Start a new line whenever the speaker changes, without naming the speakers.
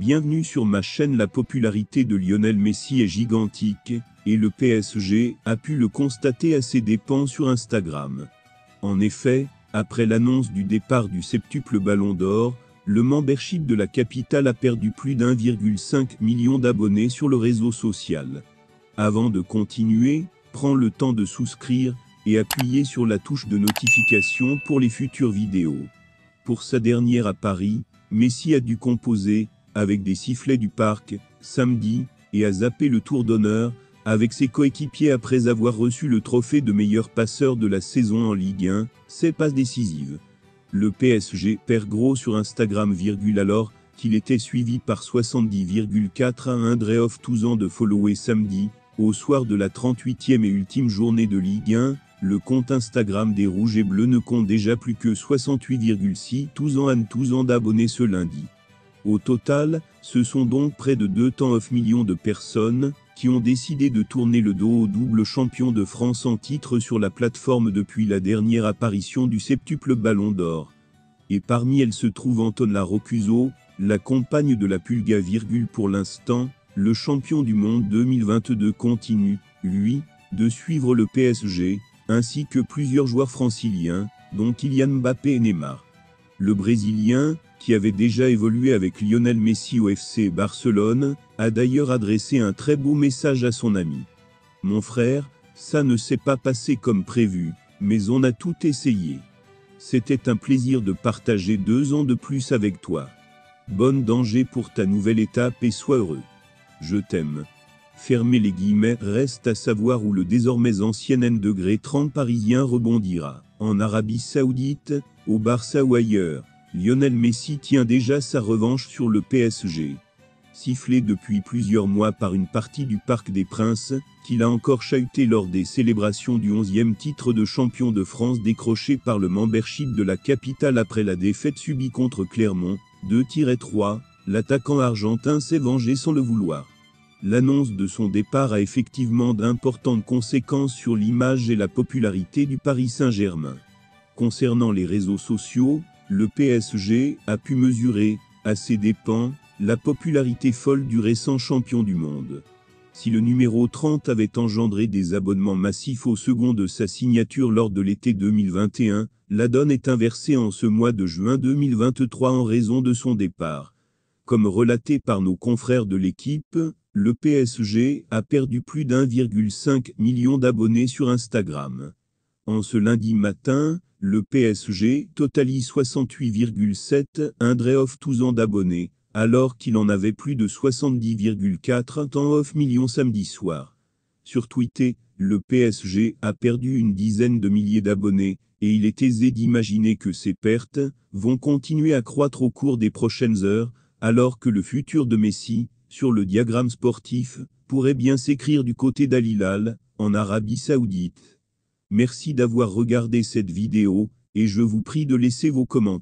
Bienvenue sur ma chaîne. La popularité de Lionel Messi est gigantique, et le PSG a pu le constater à ses dépens sur Instagram. En effet, après l'annonce du départ du septuple Ballon d'Or, le membership de la capitale a perdu plus d'1,5 million d'abonnés sur le réseau social. Avant de continuer, prends le temps de souscrire et appuyer sur la touche de notification pour les futures vidéos. Pour sa dernière à Paris, Messi a dû composer, avec des sifflets du parc, samedi, et a zappé le tour d'honneur, avec ses coéquipiers après avoir reçu le trophée de meilleur passeur de la saison en Ligue 1, ses passes décisives. Le PSG perd gros sur Instagram, alors qu'il était suivi par 70,4 à Andreoff 12 ans de followers samedi, au soir de la 38e et ultime journée de Ligue 1, le compte Instagram des Rouges et Bleus ne compte déjà plus que 68,6 12 ans d'abonnés ce lundi. Au total, ce sont donc près de 2,9 millions de personnes qui ont décidé de tourner le dos au double champion de France en titre sur la plateforme depuis la dernière apparition du septuple Ballon d'Or. Et parmi elles se trouve Antonella Roccuzzo, la compagne de la Pulga. Pour l'instant, le champion du monde 2022 continue, lui, de suivre le PSG, ainsi que plusieurs joueurs franciliens, dont Kylian Mbappé et Neymar. Le Brésilien, qui avait déjà évolué avec Lionel Messi au FC Barcelone, a d'ailleurs adressé un très beau message à son ami. « Mon frère, ça ne s'est pas passé comme prévu, mais on a tout essayé. C'était un plaisir de partager 2 ans de plus avec toi. Bonne danger pour ta nouvelle étape et sois heureux. Je t'aime. » Fermez les guillemets. Reste à savoir où le désormais ancien N-30 parisien rebondira. En Arabie Saoudite, au Barça ou ailleurs, Lionel Messi tient déjà sa revanche sur le PSG. Sifflé depuis plusieurs mois par une partie du Parc des Princes, qu'il a encore chahuté lors des célébrations du 11e titre de champion de France décroché par le membership de la capitale après la défaite subie contre Clermont, 2-3, l'attaquant argentin s'est vengé sans le vouloir. L'annonce de son départ a effectivement d'importantes conséquences sur l'image et la popularité du Paris Saint-Germain. Concernant les réseaux sociaux, le PSG a pu mesurer, à ses dépens, la popularité folle du récent champion du monde. Si le numéro 30 avait engendré des abonnements massifs au second de sa signature lors de l'été 2021, la donne est inversée en ce mois de juin 2023 en raison de son départ. Comme relaté par nos confrères de l'équipe, le PSG a perdu plus d'1,5 million d'abonnés sur Instagram. En ce lundi matin, le PSG totalise 68,7 Andreoff 12 ans d'abonnés, alors qu'il en avait plus de 70,4 millions samedi soir. Sur Twitter, le PSG a perdu une dizaine de milliers d'abonnés, et il est aisé d'imaginer que ces pertes vont continuer à croître au cours des prochaines heures, alors que le futur de Messi, sur le diagramme sportif, pourrait bien s'écrire du côté d'Al Hilal, en Arabie Saoudite. Merci d'avoir regardé cette vidéo, et je vous prie de laisser vos commentaires.